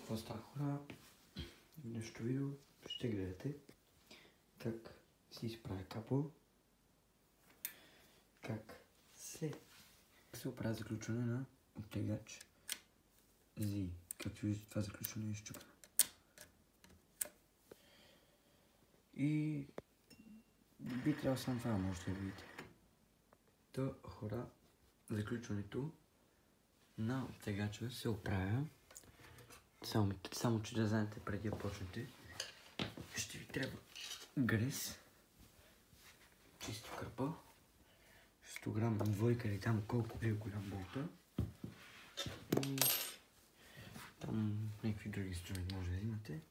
Какво става, хора? В днешното видео ще гледате как се изправя капо, как се оправя заключване на оттегач Z. Както виждате, това заключване е счупено. И би трябвало само това можете да видите. Та, хора, заключването на оттегача се оправя. Само че да знаете преди да почнете, ще ви трябва грес, чисто кърпа, 100 грама двойка или там колко е голям болта и там някакви други инструменти може да имате.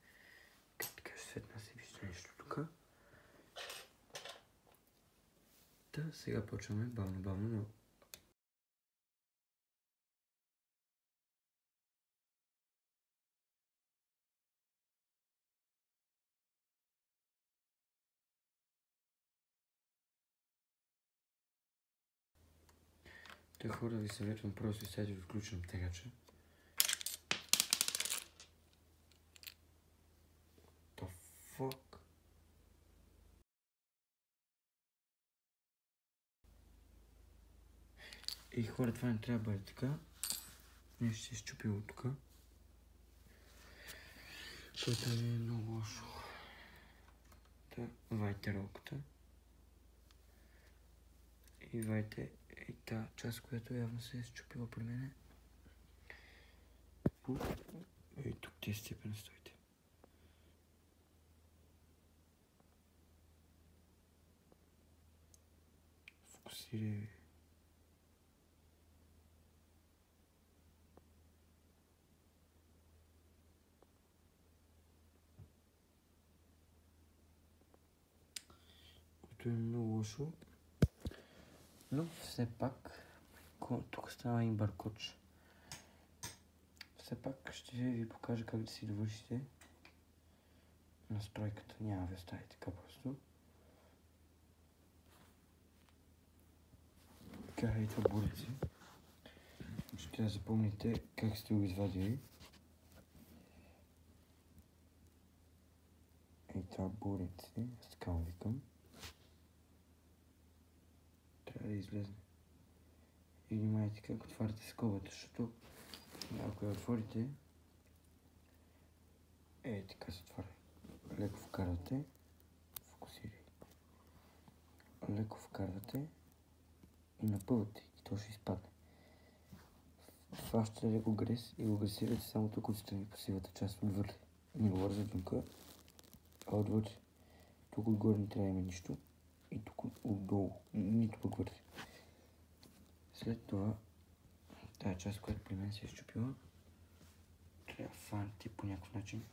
Така светна се вижда нещо тук. Та сега почваме бавно. Те хора ви съветвам просто сега да ви включвам тегача. The fuck? И хора, това не трябва да бъде така. Нещо се е счупило тук. Което е много лошо. Та, вайте ролката. И вайте и тази част, която явно се е счупила при мене. И тук тези степени стойте. Фокусирай. Което е много лошо. Но все пак, тук става един баркоч. Все пак ще ви покажа как да си довършите настройката. Няма да остави така просто. Така и това бурици. Ще да запомните как сте го извадили. И това бурици, аз така му викам. Трябва да излезне. И внимайте как отваряте скобата, защото ако я отворите, така се отваря. Леко вкарвате, фокусирай. Леко вкарвате и напъвате и то ще изпадне. Фащате леко грес и го гресирате само тук отстрани по сивата част отвътре. Не говоря за дънка, а отвътре. Тук отгоре не трябва да има нищо и тук отдолу, нито пък вътре. След това, тая част, която при мен се е счупила, трябва да фанете по някакъв начин.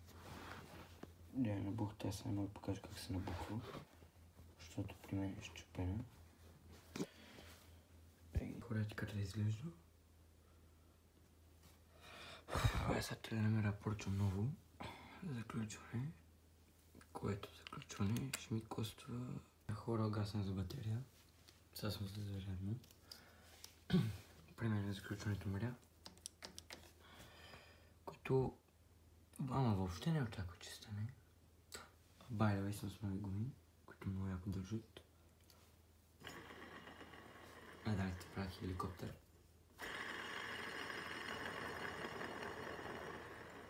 Да я набухте, аз само да покажа как се набухва, защото при мен е счупена. Хорете как да изглежда. Сега трябва да намеря поръчам ново заключване, което заключване ще ми коства хора гасна за батерия. Сега съм се зарядно. При мен е заключването мря, което мама въобще не очаква, че стане. By the way, съм с нови гуми, които много яко държат. Дайте правя хеликоптер.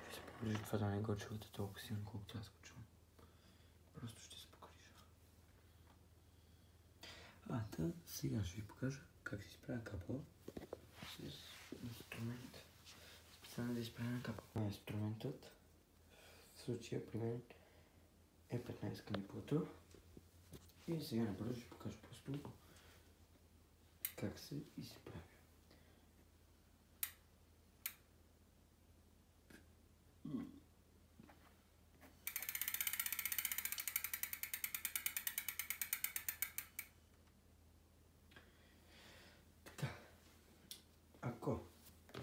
Ще се погрижа това да не го чувате толкова силно, колкото аз го чувам. Просто ще се погрижа. Сега ще ви покажа как се изправя капъл с инструмент. Специално да изправя капъл. Инструментът в случая при мен е 15 канипълта. И сега набързо ще покажа просто как се изправя. Ако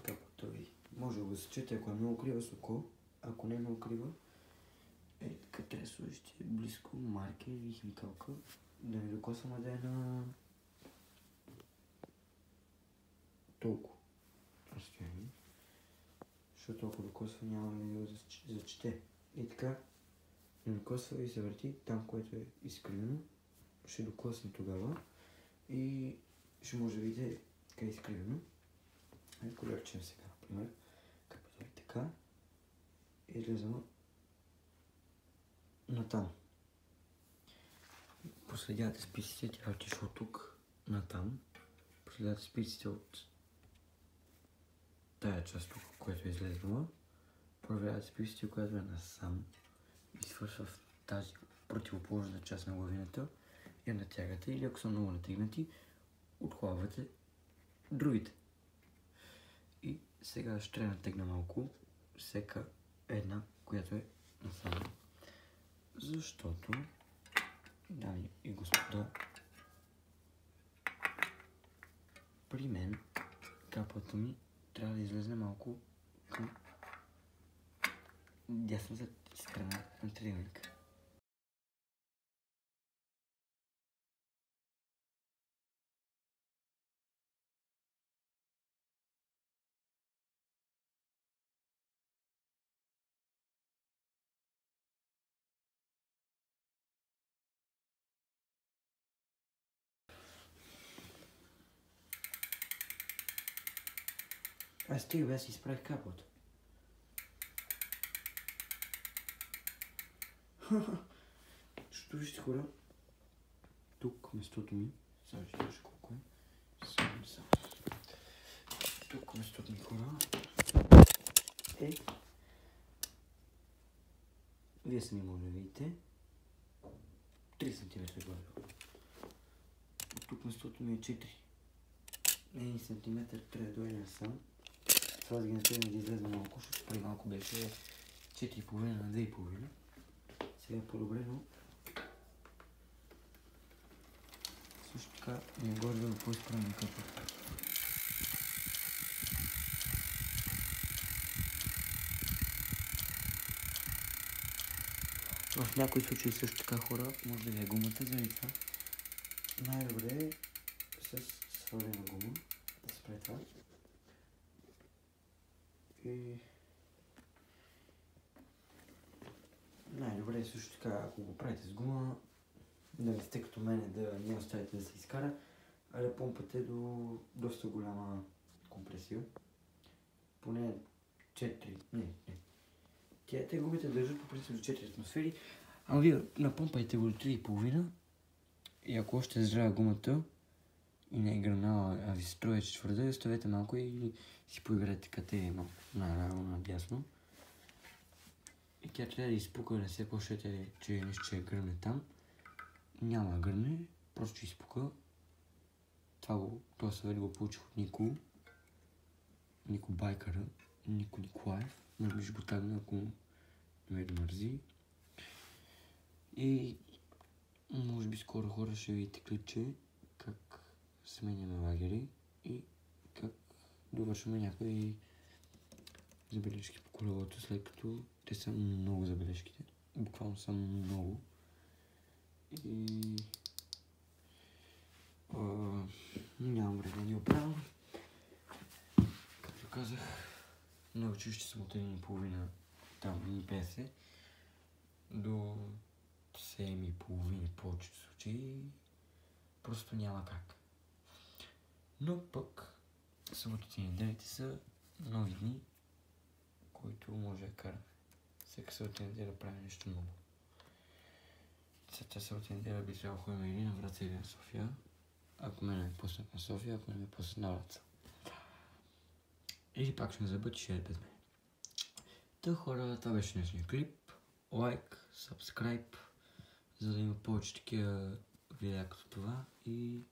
капото ви може да го засечете, ако е много крива с око, ако не е много крива, така трябва да сложите близко маркер или химикалка, да не докосваме да е на толкова разстояние, защото ако докосва няма да го зачете. И така, не докосва и се върти там, което е изкривено. Ще докосне тогава и ще може да видите къде е изкривено. Ако речем сега, например, като е така, и излезем натам. Проследявате спиците, тя отишла от тук натам. Проследявате спиците от тая част тук, която е излезнала. Проверявате спиците, която е насам и свършва в тази противоположна част на главината. Я натягате или ако са много натигнати, отхлабвате другите. И сега ще натегна малко всяка една, която е насам. Защото, дами и господа, при мен капата ми трябва да излезе малко към дясната страна на триъгълника. Аз стига бе, аз изправих капото. Защото вижте хора, тук местото ми, сега ще вижте колко е, само. Тук местото ми хора е, вие сами може да видите, 3 см горе. Тук местото ми е 4. 1 см трябва да дойде насам. Това да ги направим да излезе малко, защото преди малко беше 4,5 на 2,5. Сега е по-добре, но също така не е горе да го по-изправим капата. В някои случаи също така хора, може да ви е гумата, заради това най-добре е с свалена гума да се прави това. И най-добре е също така, ако го правите с гума, да не сте като мене, да не оставите да се изкара, а да помпате до доста голяма компресия. Поне 4, не. Те гумите държат по принцип до 4 атмосфери, ама вие напомпайте го до 3,5 и ако още е здрава гумата и не е гранала, а ви се струва, че твърда, оставете малко и си поиграйте къде малко наляво, надясно. И тя трябва да изпука, да не се плашете, че нещо ще гърне там. Няма да гърне, просто ще изпука. Това съвет го получих от Нико Байкъра, Нико Николаев. Може би ще го тагна, ако ме мързи. И може би скоро хора ще видите клипче как сменяме лагери и как довършваме някои забележки по колелото, след като те са много забележките. Буквално са много. И нямам време да ни оправям. Както казах, на училище съм от 1,5 там 50 до 7,5 в повечето случаи. Просто няма как. Но пък съботите и неделите са нови дни, които може да караме. Всека събота и неделя прави нещо ново. Всяка събота и неделя би трябвало ходим или на Враца, или на София. Ако ме не пуснат на София, ако не ме пуснат на Враца. Или пак ще ме забъти, ще е без мен. Та хора, това беше днешния клип. Лайк, сабскрайб, за да има повече такива видеа като това. И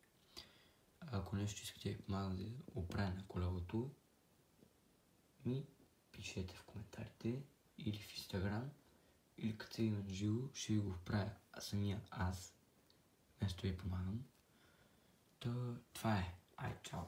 ако нещо искате да помага да оправя на колелото, ми пишете в коментарите или в Инстаграм, или като има на живо, ще ви го вправя самия аз, вместо ви помагам. Това е. Ай, чао!